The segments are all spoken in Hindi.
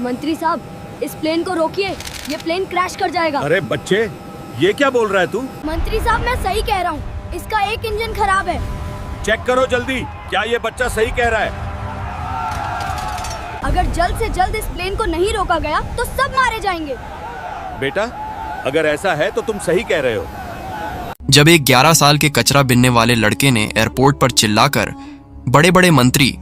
मंत्री साहब, इस प्लेन को रोकिए, ये प्लेन क्रैश कर जाएगा। अरे बच्चे, ये क्या बोल रहा है तू? मंत्री साहब, मैं सही कह रहा हूँ, इसका एक इंजन खराब है। चेक करो जल्दी, क्या ये बच्चा सही कह रहा है? अगर जल्द से जल्द इस प्लेन को नहीं रोका गया तो सब मारे जाएंगे। बेटा, अगर ऐसा है तो तुम सही कह रहे हो। जब एक 11 साल के कचरा बिनने वाले लड़के ने एयरपोर्ट पर चिल्लाकर बड़े बड़े मंत्री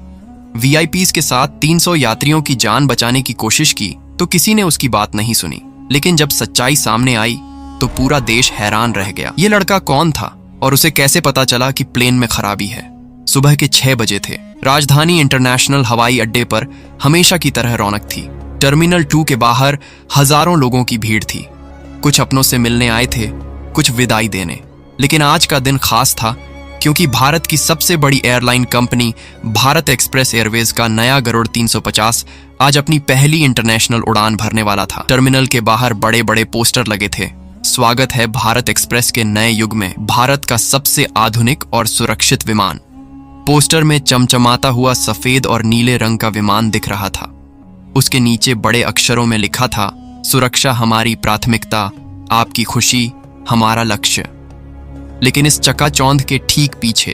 वीआईपीज के साथ 300 यात्रियों की जान बचाने की कोशिश की तो किसी ने उसकी बात नहीं सुनी। लेकिन जब सच्चाई सामने आई तो पूरा देश हैरान रह गया। ये लड़का कौन था और उसे कैसे पता चला कि प्लेन में खराबी है? सुबह के 6 बजे थे। राजधानी इंटरनेशनल हवाई अड्डे पर हमेशा की तरह रौनक थी। टर्मिनल 2 के बाहर हजारों लोगों की भीड़ थी। कुछ अपनों से मिलने आए थे, कुछ विदाई देने। लेकिन आज का दिन खास था क्योंकि भारत की सबसे बड़ी airline company Bharat express Airways का नया गरुड़ 350 आज अपनी पहली इंटरनेशनल उड़ान भरने वाला था। टर्मिनल के बाहर बड़े बड़े पोस्टर लगे थे। स्वागत है भारत एक्सप्रेस के नए युग में, भारत का सबसे आधुनिक और सुरक्षित विमान। पोस्टर में चमचमाता हुआ सफेद और नीले रंग का विमान दिख रहा था। उसके नीचे बड़े अक्षरों में लिखा था, सुरक्षा हमारी प्राथमिकता, आपकी खुशी हमारा लक्ष्य। लेकिन इस चकाचौंध के ठीक पीछे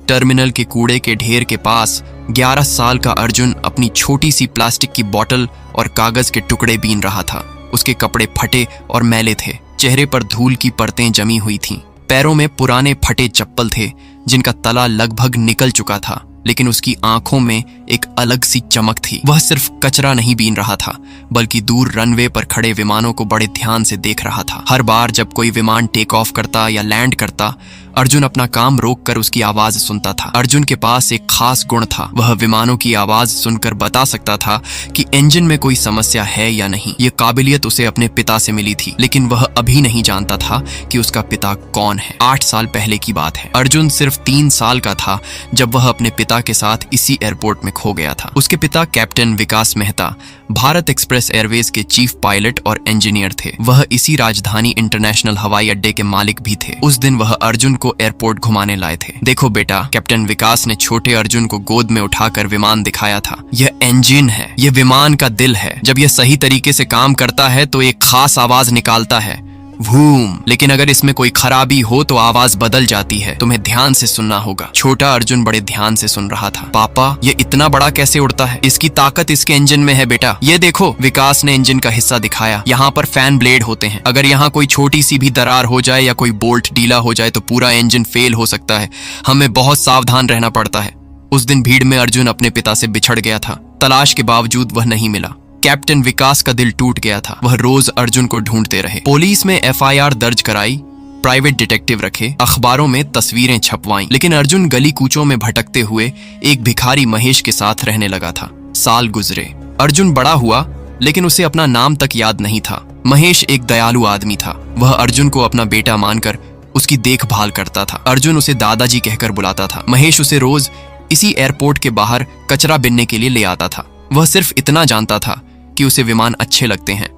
टर्मिनल के कूड़े के ढेर के पास 11 साल का अर्जुन अपनी छोटी सी प्लास्टिक की बोतल और कागज के टुकड़े बीन रहा था। उसके कपड़े फटे और मैले थे, चेहरे पर धूल की परतें जमी हुई थीं। पैरों में पुराने फटे चप्पल थे जिनका तला लगभग निकल चुका था। लेकिन उसकी आंखों में एक अलग सी चमक थी। वह सिर्फ कचरा नहीं बीन रहा था, बल्कि दूर रनवे पर खड़े विमानों को बड़े ध्यान से देख रहा था। हर बार जब कोई विमान टेक ऑफ करता या लैंड करता, अर्जुन अपना काम रोककर उसकी आवाज सुनता था। अर्जुन के पास एक खास गुण था, वह विमानों की आवाज सुनकर बता सकता था कि इंजन में कोई समस्या है या नहीं। ये काबिलियत उसे अपने पिता से मिली थी, लेकिन वह अभी नहीं जानता था कि उसका पिता कौन है। 8 साल पहले की बात है। अर्जुन सिर्फ 3 साल का था जब वह अपने पिता के साथ इसी एयरपोर्ट में खो गया था। उसके पिता कैप्टन विकास मेहता भारत एक्सप्रेस एयरवेज के चीफ पायलट और इंजीनियर थे। वह इसी राजधानी इंटरनेशनल हवाई अड्डे के मालिक भी थे। उस दिन वह अर्जुन को एयरपोर्ट घुमाने लाए थे। देखो बेटा, कैप्टन विकास ने छोटे अर्जुन को गोद में उठाकर विमान दिखाया था। यह इंजन है, यह विमान का दिल है। जब यह सही तरीके से काम करता है तो एक खास आवाज निकालता है, वूम। लेकिन अगर इसमें कोई खराबी हो तो आवाज बदल जाती है। तुम्हें ध्यान से सुनना होगा। छोटा अर्जुन बड़े ध्यान से सुन रहा था। पापा, ये इतना बड़ा कैसे उड़ता है? इसकी ताकत इसके इंजन में है बेटा। ये देखो, विकास ने इंजन का हिस्सा दिखाया। यहाँ पर फैन ब्लेड होते हैं। अगर यहाँ कोई छोटी सी भी दरार हो जाए या कोई बोल्ट ढीला हो जाए तो पूरा इंजन फेल हो सकता है। हमें बहुत सावधान रहना पड़ता है। उस दिन भीड़ में अर्जुन अपने पिता से बिछड़ गया था। तलाश के बावजूद वह नहीं मिला। कैप्टन विकास का दिल टूट गया था। वह रोज अर्जुन को ढूंढते रहे। पुलिस में एफआईआर दर्ज कराई, प्राइवेट डिटेक्टिव रखे, अखबारों में तस्वीरें छपवाईं, लेकिन अर्जुन गली कूचों में भटकते हुए एक भिखारी महेश के साथ रहने लगा था। साल गुजरे, अर्जुन बड़ा हुआ, लेकिन उसे अपना नाम तक याद नहीं था। महेश एक दयालु आदमी था। वह अर्जुन को अपना बेटा मानकर उसकी देखभाल करता था। अर्जुन उसे दादाजी कहकर बुलाता था। महेश उसे रोज इसी एयरपोर्ट के बाहर कचरा बिनने के लिए ले आता था। वह सिर्फ इतना जानता था कि उसे विमान अच्छे लगते हैं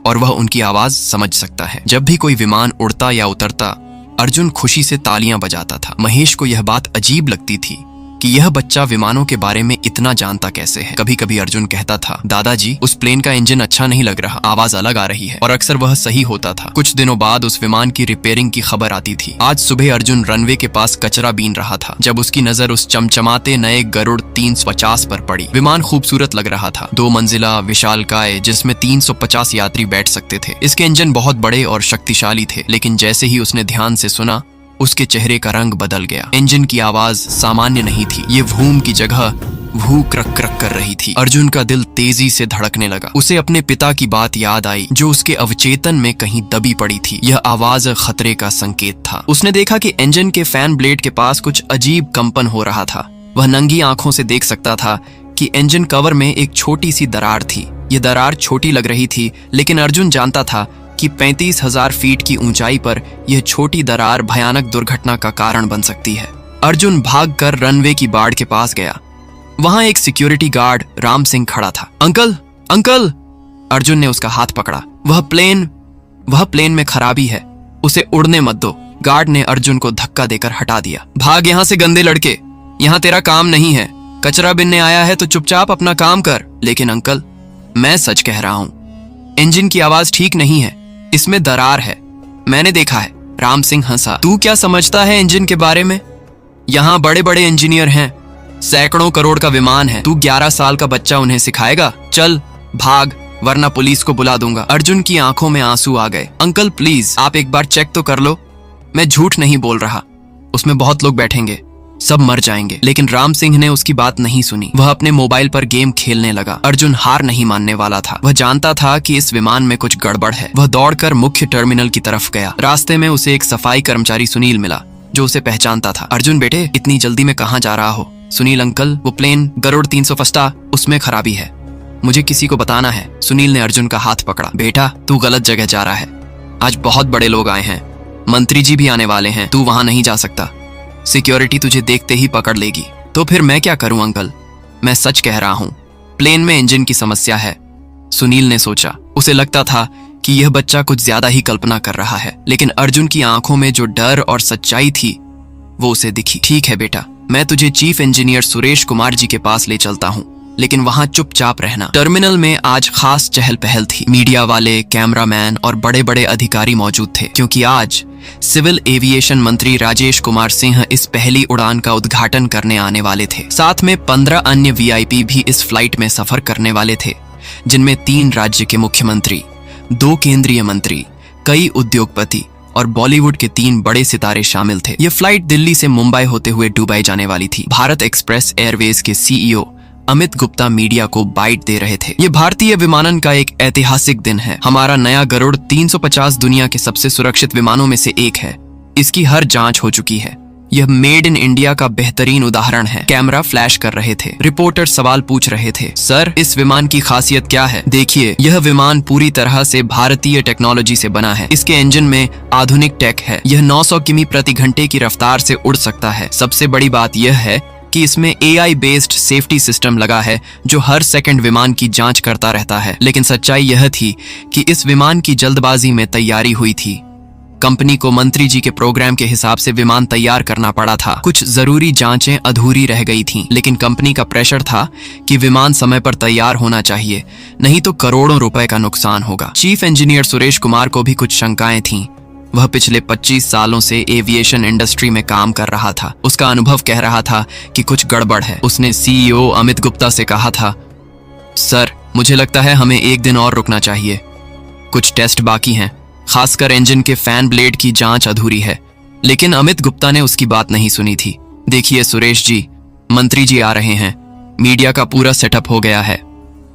और वह उनकी आवाज समझ सकता है। जब भी कोई विमान उड़ता या उतरता, अर्जुन खुशी से तालियां बजाता था। महेश को यह बात अजीब लगती थी कि यह बच्चा विमानों के बारे में इतना जानता कैसे है। कभी कभी अर्जुन कहता था, दादाजी, उस प्लेन का इंजन अच्छा नहीं लग रहा, आवाज अलग आ रही है। और अक्सर वह सही होता था। कुछ दिनों बाद उस विमान की रिपेयरिंग की खबर आती थी। आज सुबह अर्जुन रनवे के पास कचरा बीन रहा था जब उसकी नजर उस चमचमाते नए गरुड़ 350 पर पड़ी। विमान खूबसूरत लग रहा था, 2 मंजिला, विशालकाय, जिसमें 350 यात्री बैठ सकते थे। इसके इंजन बहुत बड़े और शक्तिशाली थे। लेकिन जैसे ही उसने ध्यान से सुना, उसके चेहरे का रंग बदल गया। इंजन की आवाज सामान्य नहीं थी। ये वूम की जगह वू क्रक क्रक कर रही थी। अर्जुन का दिल तेजी से धड़कने लगा। उसे अपने पिता की बात याद आई जो उसके अवचेतन में कहीं दबी पड़ी थी। यह आवाज खतरे का संकेत था। उसने देखा कि इंजन के फैन ब्लेड के पास कुछ अजीब कंपन हो रहा था। वह नंगी आंखों से देख सकता था कि इंजन कवर में एक छोटी सी दरार थी। यह दरार छोटी लग रही थी, लेकिन अर्जुन जानता था कि 35,000 फीट की ऊंचाई पर यह छोटी दरार भयानक दुर्घटना का कारण बन सकती है। अर्जुन भागकर रनवे की बाड़ के पास गया। वहां एक सिक्योरिटी गार्ड राम सिंह खड़ा था। Uncle, uncle! अर्जुन ने उसका हाथ पकड़ा। वह प्लेन में खराबी है, उसे उड़ने मत दो। गार्ड ने अर्जुन को धक्का देकर हटा दिया। भाग यहां से गंदे लड़के, यहां तेरा काम नहीं है। कचरा बिनने आया है तो चुपचाप अपना काम कर। लेकिन अंकल, मैं सच कह रहा हूं। इंजन की आवाज ठीक नहीं है, इसमें दरार है, मैंने देखा है। राम सिंह हंसा। तू क्या समझता है इंजन के बारे में? यहाँ बड़े बड़े इंजीनियर हैं, सैकड़ों करोड़ का विमान है। तू 11 साल का बच्चा उन्हें सिखाएगा? चल भाग, वरना पुलिस को बुला दूंगा। अर्जुन की आंखों में आंसू आ गए। अंकल प्लीज, आप एक बार चेक तो कर लो। मैं झूठ नहीं बोल रहा, उसमें बहुत लोग बैठेंगे, सब मर जाएंगे। लेकिन राम सिंह ने उसकी बात नहीं सुनी। वह अपने मोबाइल पर गेम खेलने लगा। अर्जुन हार नहीं मानने वाला था। वह जानता था कि इस विमान में कुछ गड़बड़ है। वह दौड़कर मुख्य टर्मिनल की तरफ गया। रास्ते में उसे एक सफाई कर्मचारी सुनील मिला, जो उसे पहचानता था। अर्जुन बेटे, इतनी जल्दी में कहाँ जा रहा हो? सुनील अंकल, वो प्लेन गरुड़ 350 उसमें खराबी है, मुझे किसी को बताना है। सुनील ने अर्जुन का हाथ पकड़ा। बेटा, तू गलत जगह जा रहा है। आज बहुत बड़े लोग आए हैं, मंत्री जी भी आने वाले हैं, तू वहां नहीं जा सकता। सिक्योरिटी तुझे देखते ही पकड़ लेगी। तो फिर मैं क्या करूं अंकल? मैं सच कह रहा हूं, प्लेन में इंजन की समस्या है। सुनील ने सोचा। उसे लगता था कि यह बच्चा कुछ ज्यादा ही कल्पना कर रहा है, लेकिन अर्जुन की आंखों में जो डर और सच्चाई थी वो उसे दिखी। ठीक है बेटा, मैं तुझे चीफ इंजीनियर सुरेश कुमार जी के पास ले चलता हूं, लेकिन वहां चुपचाप रहना। टर्मिनल में आज खास चहल पहल थी। मीडिया वाले, कैमरामैन और बड़े बड़े अधिकारी मौजूद थे, क्योंकि आज सिविल एविएशन मंत्री राजेश कुमार सिंह इस पहली उड़ान का उद्घाटन करने आने वाले थे। साथ में 15 अन्य वीआईपी भी इस फ्लाइट में सफर करने वाले थे, जिनमें 3 राज्य के मुख्यमंत्री, 2 केंद्रीय मंत्री, कई उद्योगपति और बॉलीवुड के 3 बड़े सितारे शामिल थे। यह फ्लाइट दिल्ली से मुंबई होते हुए दुबई जाने वाली थी। भारत एक्सप्रेस एयरवेज के सीईओ अमित गुप्ता मीडिया को बाइट दे रहे थे। ये भारतीय विमानन का एक ऐतिहासिक दिन है। हमारा नया गरुड़ 350 दुनिया के सबसे सुरक्षित विमानों में से एक है। इसकी हर जांच हो चुकी है। यह मेड इन इंडिया का बेहतरीन उदाहरण है। कैमरा फ्लैश कर रहे थे। रिपोर्टर सवाल पूछ रहे थे। सर, इस विमान की खासियत क्या है? देखिए, यह विमान पूरी तरह से भारतीय टेक्नोलॉजी से बना है। इसके इंजन में आधुनिक टेक है। यह 900 किमी प्रति घंटे की रफ्तार से उड़ सकता है। सबसे बड़ी बात यह है कि इसमें AI बेस्ड सेफ्टी सिस्टम लगा है, जो हर सेकंड विमान की जांच करता रहता है। लेकिन सच्चाई यह थी कि इस विमान की जल्दबाजी में तैयारी हुई थी। कंपनी को मंत्री जी के प्रोग्राम के हिसाब से विमान तैयार करना पड़ा था। कुछ जरूरी जांचें अधूरी रह गई थीं, लेकिन कंपनी का प्रेशर था कि विमान समय पर तैयार होना चाहिए, नहीं तो करोड़ों रुपए का नुकसान होगा। चीफ इंजीनियर सुरेश कुमार को भी कुछ शंकाएं थीं। वह पिछले 25 सालों से एविएशन इंडस्ट्री में काम कर रहा था। उसका अनुभव कह रहा था कि कुछ गड़बड़ है। उसने सीईओ अमित गुप्ता से कहा था, सर, मुझे लगता है हमें एक दिन और रुकना चाहिए। कुछ टेस्ट बाकी हैं, खासकर इंजन के फैन ब्लेड की जांच अधूरी है। लेकिन अमित गुप्ता ने उसकी बात नहीं सुनी थी। देखिए सुरेश जी, मंत्री जी आ रहे हैं, मीडिया का पूरा सेटअप हो गया है,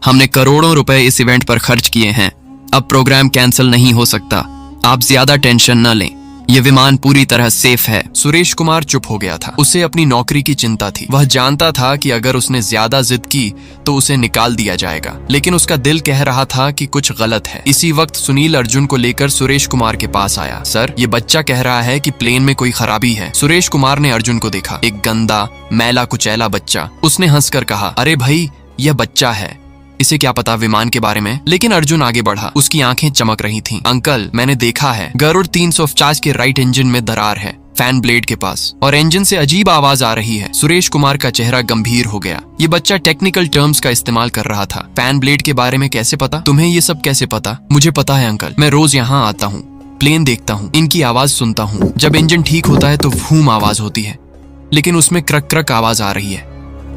हमने करोड़ों रुपए इस इवेंट पर खर्च किए हैं, अब प्रोग्राम कैंसिल नहीं हो सकता, आप ज्यादा टेंशन न लें, यह विमान पूरी तरह सेफ है। सुरेश कुमार चुप हो गया था। उसे अपनी नौकरी की चिंता थी। वह जानता था कि अगर उसने ज्यादा जिद की तो उसे निकाल दिया जाएगा, लेकिन उसका दिल कह रहा था कि कुछ गलत है। इसी वक्त सुनील अर्जुन को लेकर सुरेश कुमार के पास आया। सर, ये बच्चा कह रहा है कि प्लेन में कोई खराबी है। सुरेश कुमार ने अर्जुन को देखा, एक गंदा, मैला कुचैला बच्चा। उसने हंसकर कहा, अरे भाई, यह बच्चा है, इसे क्या पता विमान के बारे में। लेकिन अर्जुन आगे बढ़ा। उसकी आंखें चमक रही थीं। अंकल, मैंने देखा है, गरुड़ 350 के राइट इंजन में दरार है, फैन ब्लेड के पास, और इंजन से अजीब आवाज आ रही है। सुरेश कुमार का चेहरा गंभीर हो गया। ये बच्चा टेक्निकल टर्म्स का इस्तेमाल कर रहा था। फैन ब्लेड के बारे में कैसे पता? तुम्हें ये सब कैसे पता? मुझे पता है अंकल, मैं रोज यहाँ आता हूँ, प्लेन देखता हूँ, इनकी आवाज सुनता हूँ। जब इंजन ठीक होता है तो वूम आवाज होती है, लेकिन उसमें क्रक क्रक आवाज आ रही है।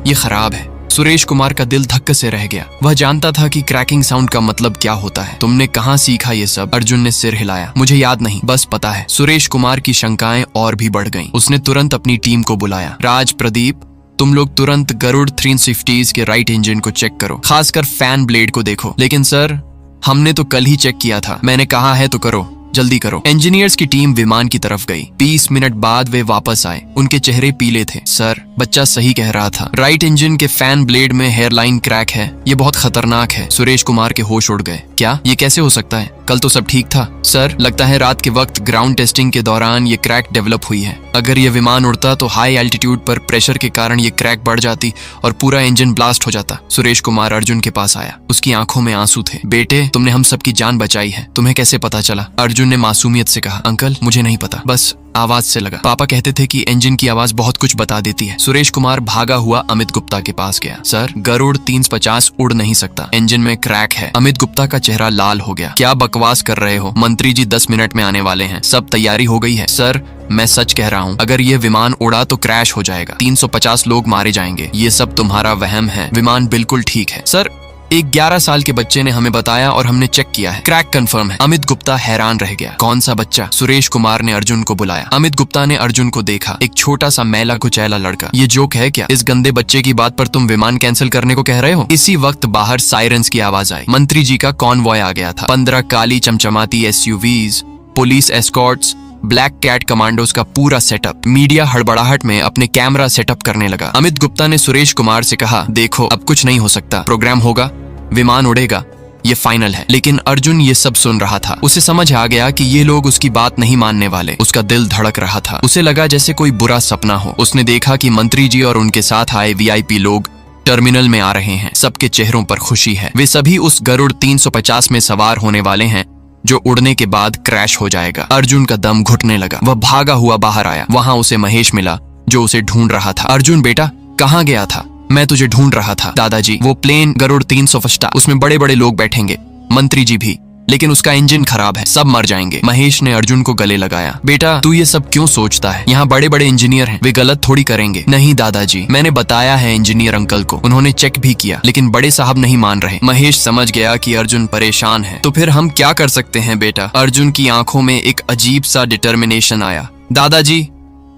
ये खराब है। सुरेश कुमार का दिल धक्के से रह गया। वह जानता था कि क्रैकिंग साउंड का मतलब क्या होता है। तुमने कहाँ सीखा ये सब? अर्जुन ने सिर हिलाया। मुझे याद नहीं, बस पता है। सुरेश कुमार की शंकाएं और भी बढ़ गईं। उसने तुरंत अपनी टीम को बुलाया। राज, प्रदीप, तुम लोग तुरंत गरुड़ 350 के राइट इंजन को चेक करो, खासकर फैन ब्लेड को देखो। लेकिन सर, हमने तो कल ही चेक किया था। मैंने कहा है तो करो, जल्दी करो। इंजीनियर्स की टीम विमान की तरफ गई। 20 मिनट बाद वे वापस आए। उनके चेहरे पीले थे। सर, बच्चा सही कह रहा था, राइट इंजन के फैन ब्लेड में हेयरलाइन क्रैक है, ये बहुत खतरनाक है। सुरेश कुमार के होश उड़ गए। क्या? ये कैसे हो सकता है? कल तो सब ठीक था। सर, लगता है रात के वक्त ग्राउंड टेस्टिंग के दौरान ये क्रैक डेवलप हुई है। अगर ये विमान उड़ता तो हाई एल्टीट्यूड पर प्रेशर के कारण ये क्रैक बढ़ जाती और पूरा इंजन ब्लास्ट हो जाता। सुरेश कुमार अर्जुन के पास आया। उसकी आंखों में आंसू थे। बेटे, तुमने हम सबकी जान बचाई है, तुम्हें कैसे पता चला? अर्जुन ने मासूमियत से कहा, अंकल, मुझे नहीं पता, बस आवाज से लगा। पापा कहते थे कि इंजन की आवाज बहुत कुछ बता देती है। सुरेश कुमार भागा हुआ अमित गुप्ता के पास गया। सर, गरुड़ 350 उड़ नहीं सकता, इंजन में क्रैक है। अमित गुप्ता का चेहरा लाल हो गया। क्या बकवास कर रहे हो? मंत्री जी 10 मिनट में आने वाले हैं, सब तैयारी हो गई है। सर, मैं सच कह रहा हूँ, अगर ये विमान उड़ा तो क्रैश हो जाएगा, 350 लोग मारे जाएंगे। ये सब तुम्हारा वहम है, विमान बिल्कुल ठीक है। सर, एक 11 साल के बच्चे ने हमें बताया और हमने चेक किया है, क्रैक कंफर्म है। अमित गुप्ता हैरान रह गया। कौन सा बच्चा? सुरेश कुमार ने अर्जुन को बुलाया। अमित गुप्ता ने अर्जुन को देखा, एक छोटा सा मैला कुचैला लड़का। ये जोक है क्या? इस गंदे बच्चे की बात पर तुम विमान कैंसिल करने को कह रहे हो? इसी वक्त बाहर सायरन्स की आवाज आई। मंत्री जी का कॉन्वॉय आ गया था। 15 काली चमचमाती SUVs, police escorts, black cat commandos का पूरा सेटअप। मीडिया हड़बड़ाहट में अपने कैमरा सेटअप करने लगा। अमित गुप्ता ने सुरेश कुमार से कहा, देखो अब कुछ नहीं हो सकता, प्रोग्राम होगा, विमान उड़ेगा, ये फाइनल है। लेकिन अर्जुन ये सब सुन रहा था। उसे समझ आ गया कि ये लोग उसकी बात नहीं मानने वाले। उसका दिल धड़क रहा था। उसे लगा जैसे कोई बुरा सपना हो। उसने देखा कि मंत्री जी और उनके साथ आए VIP लोग टर्मिनल में आ रहे हैं। सबके चेहरों पर खुशी है। वे सभी उस गरुड़ 350 में सवार होने वाले हैं जो उड़ने के बाद क्रैश हो जाएगा। अर्जुन का दम घुटने लगा। वह भागा हुआ बाहर आया। वहां उसे महेश मिला जो उसे ढूंढ रहा था। अर्जुन बेटा, कहाँ गया था? मैं तुझे ढूंढ रहा था। दादाजी, वो प्लेन गरुड़ 350, उसमें बड़े बड़े लोग बैठेंगे, मंत्री जी भी, लेकिन उसका इंजन खराब है, सब मर जाएंगे। महेश ने अर्जुन को गले लगाया। बेटा, तू ये सब क्यों सोचता है? यहाँ बड़े बड़े इंजीनियर हैं, वे गलत थोड़ी करेंगे। नहीं दादाजी, मैंने बताया है इंजीनियर अंकल को, उन्होंने चेक भी किया, लेकिन बड़े साहब नहीं मान रहे। महेश समझ गया कि अर्जुन परेशान है। तो फिर हम क्या कर सकते हैं बेटा? अर्जुन की आंखों में एक अजीब सा डिटर्मिनेशन आया। दादाजी,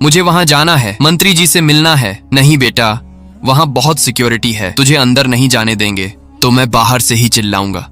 मुझे वहां जाना है, मंत्री जी से मिलना है। नहीं बेटा, वहां बहुत सिक्योरिटी है, तुझे अंदर नहीं जाने देंगे, तो मैं बाहर से ही चिल्लाऊंगा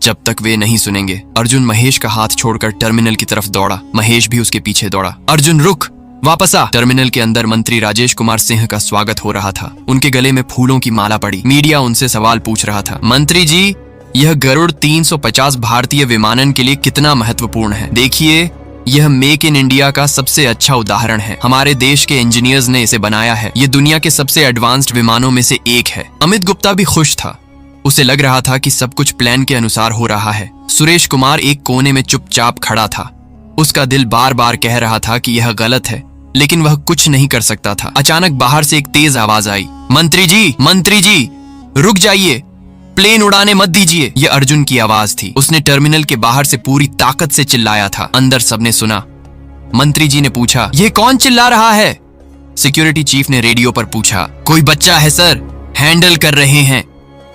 जब तक वे नहीं सुनेंगे। अर्जुन महेश का हाथ छोड़कर टर्मिनल की तरफ दौड़ा। महेश भी उसके पीछे दौड़ा। अर्जुन रुक, वापस आ। टर्मिनल के अंदर मंत्री राजेश कुमार सिंह का स्वागत हो रहा था। उनके गले में फूलों की माला पड़ी। मीडिया उनसे सवाल पूछ रहा था। मंत्री जी, यह गरुड़ 350 भारतीय विमानन के लिए कितना महत्वपूर्ण है? देखिए, यह मेक इन इंडिया का सबसे अच्छा उदाहरण है। हमारे देश के इंजीनियर्स ने इसे बनाया है। ये दुनिया के सबसे एडवांस्ड विमानों में से एक है। अमित गुप्ता भी खुश था। उसे लग रहा था कि सब कुछ प्लान के अनुसार हो रहा है। सुरेश कुमार एक कोने में चुपचाप खड़ा था। उसका दिल बार बार कह रहा था कि यह गलत है, लेकिन वह कुछ नहीं कर सकता था। अचानक बाहर से एक तेज आवाज आई। मंत्री जी, रुक जाइए, प्लेन उड़ाने मत दीजिए। यह अर्जुन की आवाज थी। उसने टर्मिनल के बाहर से पूरी ताकत से चिल्लाया था। अंदर सबने सुना। मंत्री जी ने पूछा, यह कौन चिल्ला रहा है? सिक्योरिटी चीफ ने रेडियो पर पूछा। कोई बच्चा है सर, हैंडल कर रहे हैं।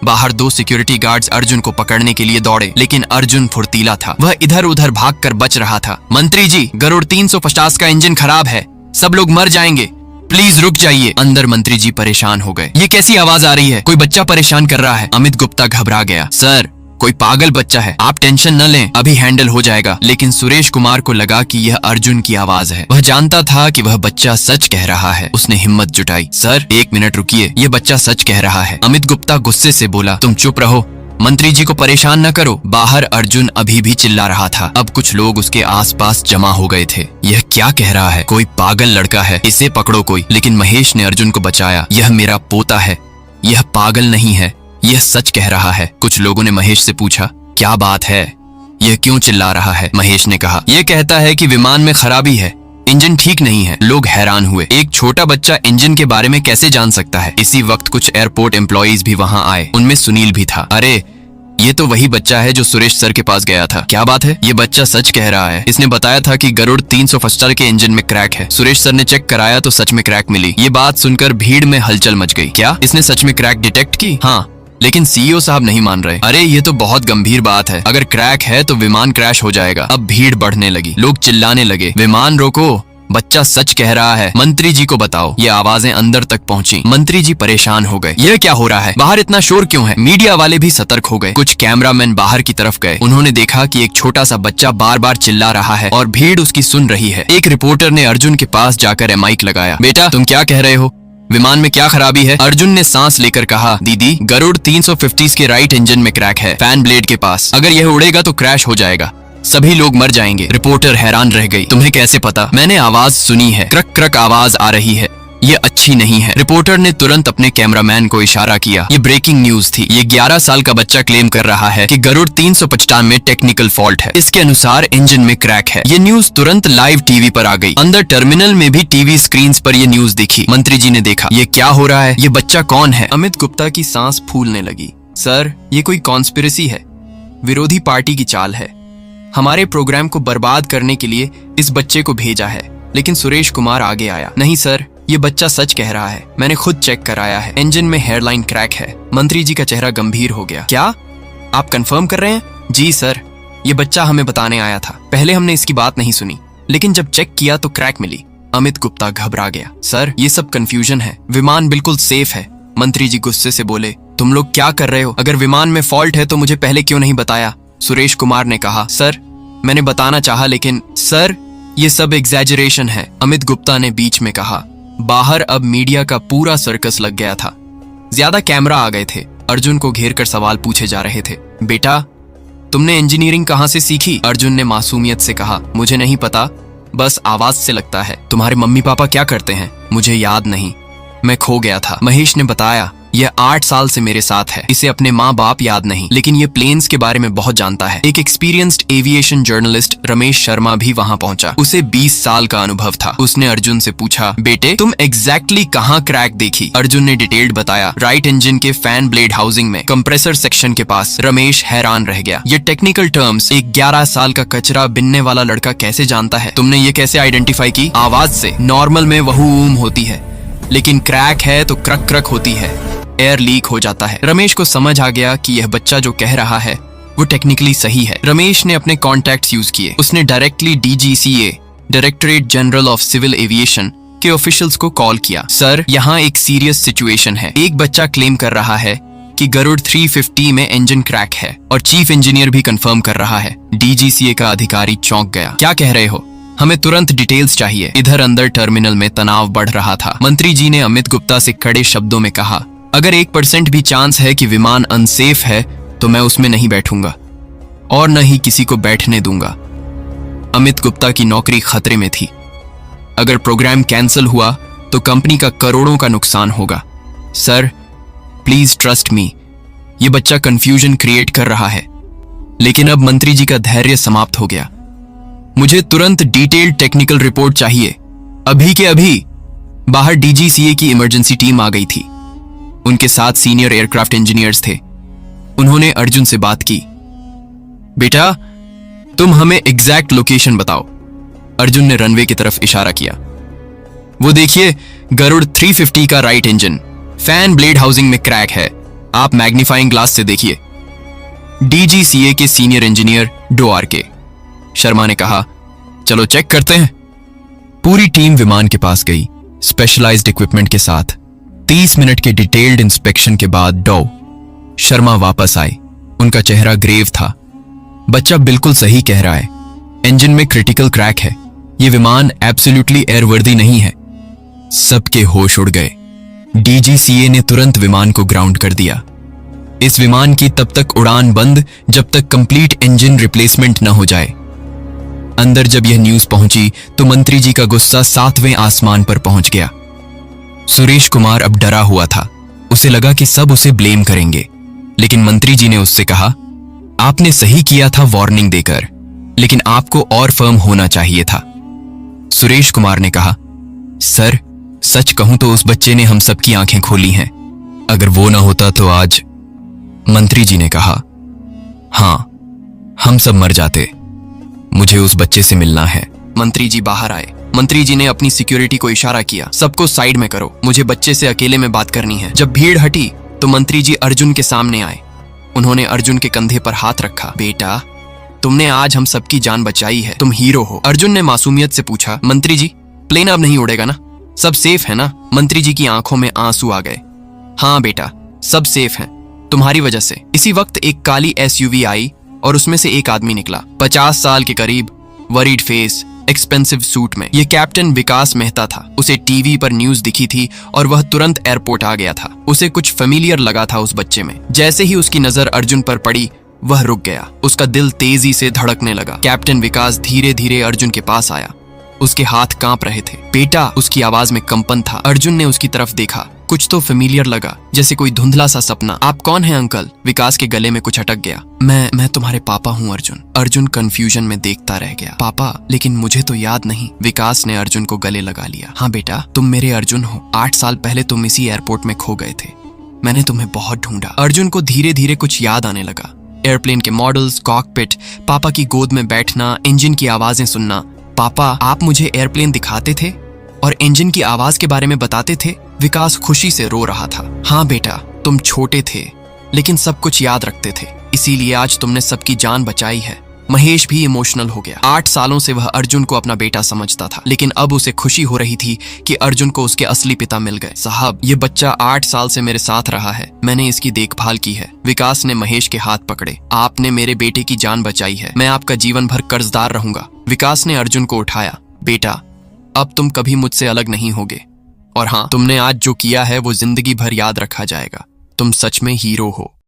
बाहर 2 सिक्योरिटी गार्ड्स अर्जुन को पकड़ने के लिए दौड़े, लेकिन अर्जुन फुर्तीला था। वह इधर उधर भागकर बच रहा था। मंत्री जी, गरुड़ 350 का इंजन खराब है, सब लोग मर जाएंगे, प्लीज रुक जाइए। अंदर मंत्री जी परेशान हो गए। ये कैसी आवाज आ रही है? कोई बच्चा परेशान कर रहा है। अमित गुप्ता घबरा गया। सर, कोई पागल बच्चा है, आप टेंशन न लें, अभी हैंडल हो जाएगा। लेकिन सुरेश कुमार को लगा कि यह अर्जुन की आवाज है। वह जानता था कि वह बच्चा सच कह रहा है। उसने हिम्मत जुटाई। सर, 1 मिनट रुकिए, यह बच्चा सच कह रहा है। अमित गुप्ता गुस्से से बोला, तुम चुप रहो, मंत्री जी को परेशान न करो। बाहर अर्जुन अभी भी चिल्ला रहा था। अब कुछ लोग उसके आसपास जमा हो गए थे। यह क्या कह रहा है? कोई पागल लड़का है, इसे पकड़ो कोई। लेकिन महेश ने अर्जुन को बचाया। यह मेरा पोता है, यह पागल नहीं है, यह सच कह रहा है। कुछ लोगों ने महेश से पूछा, क्या बात है, यह क्यों चिल्ला रहा है? महेश ने कहा, यह कहता है कि विमान में खराबी है, इंजन ठीक नहीं है। लोग हैरान हुए। एक छोटा बच्चा इंजन के बारे में कैसे जान सकता है? इसी वक्त कुछ एयरपोर्ट एम्प्लॉइज भी वहां आए। उनमें सुनील भी था। अरे, ये तो वही बच्चा है जो सुरेश सर के पास गया था। क्या बात है? ये बच्चा सच कह रहा है। इसने बताया था कि गरुड़ 350 के इंजन में क्रैक है। सुरेश सर ने चेक कराया तो सच में क्रैक मिली। ये बात सुनकर भीड़ में हलचल मच गई। क्या इसने सच में क्रैक डिटेक्ट की? हाँ, लेकिन CEO साहब नहीं मान रहे। अरे, ये तो बहुत गंभीर बात है, अगर क्रैक है तो विमान क्रैश हो जाएगा। अब भीड़ बढ़ने लगी। लोग चिल्लाने लगे, विमान रोको, बच्चा सच कह रहा है, मंत्री जी को बताओ। ये आवाजें अंदर तक पहुंची। मंत्री जी परेशान हो गए। यह क्या हो रहा है? बाहर इतना शोर क्यों है? मीडिया वाले भी सतर्क हो गए। कुछ कैमरामैन बाहर की तरफ गए। उन्होंने देखा कि एक छोटा सा बच्चा बार बार चिल्ला रहा है और भीड़ उसकी सुन रही है। एक रिपोर्टर ने अर्जुन के पास जाकर माइक लगाया। बेटा, तुम क्या कह रहे हो? विमान में क्या खराबी है? अर्जुन ने सांस लेकर कहा, दीदी, गरुड़ 350 के राइट इंजन में क्रैक है, फैन ब्लेड के पास। अगर यह उड़ेगा तो क्रैश हो जाएगा, सभी लोग मर जाएंगे। रिपोर्टर हैरान रह गई। तुम्हें कैसे पता? मैंने आवाज सुनी है, क्रक क्रक आवाज आ रही है। ये अच्छी नहीं है। रिपोर्टर ने तुरंत अपने कैमरामैन को इशारा किया। ये ब्रेकिंग न्यूज थी। ये 11 साल का बच्चा क्लेम कर रहा है कि गरुड़ 395 में टेक्निकल फॉल्ट है। इसके अनुसार इंजन में क्रैक है। ये न्यूज तुरंत लाइव टीवी पर आ गई। अंदर टर्मिनल में भी टीवी स्क्रीन पर ये न्यूज दिखी। मंत्री जी ने देखा, ये क्या हो रहा है? ये बच्चा कौन है? अमित गुप्ता की सांस फूलने लगी। सर, ये कोई कॉन्स्पिरेसी है, विरोधी पार्टी की चाल है। हमारे प्रोग्राम को बर्बाद करने के लिए इस बच्चे को भेजा है। लेकिन सुरेश कुमार आगे आया। नहीं सर, ये बच्चा सच कह रहा है। मैंने खुद चेक कराया है। इंजन में हेयरलाइन क्रैक है। मंत्री जी का चेहरा गंभीर हो गया। क्या आप कंफर्म कर रहे हैं? जी सर, ये बच्चा हमें बताने आया था। पहले हमने इसकी बात नहीं सुनी, लेकिन जब चेक किया तो क्रैक मिली। अमित गुप्ता घबरा गया। सर, ये सब कंफ्यूजन है। विमान बिल्कुल सेफ है। मंत्री जी गुस्से से बोले, तुम लोग क्या कर रहे हो? अगर विमान में फॉल्ट है तो मुझे पहले क्यों नहीं बताया? सुरेश कुमार ने कहा, सर मैंने बताना चाहा, लेकिन सर ये सब एग्जैजरेशन है। अमित गुप्ता ने बीच में कहा। बाहर अब मीडिया का पूरा सर्कस लग गया था। ज्यादा कैमरा आ गए थे। अर्जुन को घेर कर सवाल पूछे जा रहे थे। बेटा, तुमने इंजीनियरिंग कहाँ से सीखी? अर्जुन ने मासूमियत से कहा, मुझे नहीं पता, बस आवाज से लगता है। तुम्हारे मम्मी पापा क्या करते हैं? मुझे याद नहीं, मैं खो गया था। महेश ने बताया, यह 8 साल से मेरे साथ है। इसे अपने माँ बाप याद नहीं, लेकिन ये प्लेन्स के बारे में बहुत जानता है। एक experienced aviation journalist Ramesh Sharma भी वहाँ पहुंचा। उसे 20 साल का अनुभव था। उसने अर्जुन से पूछा, बेटे तुम एग्जैक्टली कहाँ क्रैक देखी? अर्जुन ने डिटेल्ड बताया, राइट इंजन के फैन ब्लेड हाउसिंग में, कंप्रेसर सेक्शन के पास। रमेश हैरान रह गया। ये टेक्निकल टर्म्स एक 11 साल का कचरा बिनने वाला लड़का कैसे जानता है? तुमने ये कैसे आइडेंटिफाई की? आवाज से। नॉर्मल में वहूम होती है, लेकिन क्रैक है तो क्रक क्रक होती है, एयर लीक हो जाता है। रमेश को समझ आ गया कि यह बच्चा जो कह रहा है वो टेक्निकली सही है। रमेश ने अपने कॉन्टैक्ट्स यूज किए। उसने directly DGCA, directorate general of civil aviation के ऑफिशियल्स को कॉल किया। सर, यहाँ एक सीरियस सिचुएशन है। एक बच्चा क्लेम कर रहा है कि गरुड़ 350 में इंजन क्रैक है और चीफ इंजीनियर भी कंफर्म कर रहा है। DGCA का अधिकारी चौंक गया। क्या कह रहे हो? हमें तुरंत डिटेल्स चाहिए। इधर अंदर टर्मिनल में तनाव बढ़ रहा था। मंत्री जी ने अमित गुप्ता से कड़े शब्दों में कहा, अगर 1% भी चांस है कि विमान अनसेफ है तो मैं उसमें नहीं बैठूंगा और न ही किसी को बैठने दूंगा। अमित गुप्ता की नौकरी खतरे में थी। अगर प्रोग्राम कैंसिल हुआ तो कंपनी का करोड़ों का नुकसान होगा। सर प्लीज ट्रस्ट मी, ये बच्चा कंफ्यूजन क्रिएट कर रहा है। लेकिन अब मंत्री जी का धैर्य समाप्त हो गया। मुझे तुरंत डिटेल्ड टेक्निकल रिपोर्ट चाहिए, अभी के अभी। बाहर DGCA की इमरजेंसी टीम आ गई थी। उनके साथ सीनियर एयरक्राफ्ट इंजीनियर्स थे। उन्होंने अर्जुन से बात की। बेटा, तुम हमें एग्जैक्ट लोकेशन बताओ। अर्जुन ने रनवे की तरफ इशारा किया। वो देखिए, गरुड़ 350 का right engine, fan blade housing में क्रैक है। आप मैग्नीफाइंग ग्लास से देखिए। DGCA के सीनियर इंजीनियर DORK शर्मा ने कहा, चलो चेक करते हैं। पूरी टीम विमान के पास गई, स्पेशलाइज्ड इक्विपमेंट के साथ। 30 मिनट के डिटेल्ड इंस्पेक्शन के बाद शर्मा वापस आए। उनका चेहरा ग्रेव था। बच्चा बिल्कुल सही कह रहा है, इंजन में क्रिटिकल क्रैक है। ये विमान एब्सोल्युटली एयरवर्दी नहीं है। सबके होश उड़ गए। DGCA ने तुरंत विमान को ग्राउंड कर दिया। इस विमान की तब तक उड़ान बंद जब तक कंप्लीट इंजन रिप्लेसमेंट न हो जाए। अंदर जब यह न्यूज पहुंची तो मंत्री जी का गुस्सा 7वें आसमान पर पहुंच गया। सुरेश कुमार अब डरा हुआ था। उसे लगा कि सब उसे ब्लेम करेंगे, लेकिन मंत्री जी ने उससे कहा, आपने सही किया था वार्निंग देकर, लेकिन आपको और फर्म होना चाहिए था। सुरेश कुमार ने कहा, सर सच कहूं तो उस बच्चे ने हम सबकी आंखें खोली हैं। अगर वो ना होता तो आज। मंत्री जी ने कहा, हां, हम सब मर जाते। मुझे उस बच्चे से मिलना है। मंत्री जी बाहर आए। मंत्री जी ने अपनी सिक्योरिटी को इशारा किया, सबको साइड में करो, मुझे बच्चे से अकेले में बात करनी है। जब भीड़ हटी तो मंत्री जी अर्जुन के सामने आए। उन्होंने अर्जुन के कंधे पर हाथ रखा। बेटा, तुमने आज हम सबकी जान बचाई है, तुम हीरो हो। अर्जुन ने मासूमियत से पूछा, मंत्री जी प्लेन अब नहीं उड़ेगा ना? सब सेफ है ना? मंत्री जी की आंखों में आंसू आ गए। हाँ बेटा, सब सेफ है, तुम्हारी वजह से। इसी वक्त एक काली SUV आई और उसमें से एक आदमी निकला, 50 साल के करीब, वरीड फेस, एक्सपेंसिव सूट में। ये कैप्टन विकास मेहता था। उसे टीवी पर न्यूज दिखी थी और वह तुरंत एयरपोर्ट आ गया था। उसे कुछ फेमिलियर लगा था उस बच्चे में। जैसे ही उसकी नजर अर्जुन पर पड़ी, वह रुक गया। उसका दिल तेजी से धड़कने लगा। कैप्टन विकास धीरे धीरे अर्जुन के पास आया। उसके हाथ कांप रहे थे। बेटा, उसकी आवाज में कंपन था। अर्जुन ने उसकी तरफ देखा। कुछ तो फेमिलियर लगा, जैसे कोई धुंधला सा सपना। आप कौन हैं अंकल? विकास के गले में कुछ अटक गया। मैं तुम्हारे पापा हूँ अर्जुन। अर्जुन कंफ्यूजन में देखता रह गया। पापा? लेकिन मुझे तो याद नहीं। विकास ने अर्जुन को गले लगा लिया। हाँ बेटा, तुम मेरे अर्जुन हो। 8 साल पहले तुम इसी एयरपोर्ट में खो गए थे। मैंने तुम्हें बहुत ढूंढा। अर्जुन को धीरे धीरे कुछ याद आने लगा। एयरप्लेन के मॉडल्स, कॉकपिट, पापा की गोद में बैठना, इंजन की आवाजें सुनना। पापा, आप मुझे एयरप्लेन दिखाते थे और इंजन की आवाज के बारे में बताते थे। विकास खुशी से रो रहा था। हाँ बेटा, तुम छोटे थे लेकिन सब कुछ याद रखते थे, इसीलिए आज तुमने सबकी जान बचाई है। महेश भी इमोशनल हो गया। 8 सालों से वह अर्जुन को अपना बेटा समझता था, लेकिन अब उसे खुशी हो रही थी कि अर्जुन को उसके असली पिता मिल गए। साहब, ये बच्चा 8 साल से मेरे साथ रहा है। मैंने इसकी देखभाल की है। विकास ने महेश के हाथ पकड़े। आपने मेरे बेटे की जान बचाई है। मैं आपका जीवन भर कर्जदार रहूंगा। विकास ने अर्जुन को उठाया। बेटा, अब तुम कभी मुझसे अलग नहीं होगे। और हाँ, तुमने आज जो किया है वो जिंदगी भर याद रखा जाएगा। तुम सच में हीरो हो।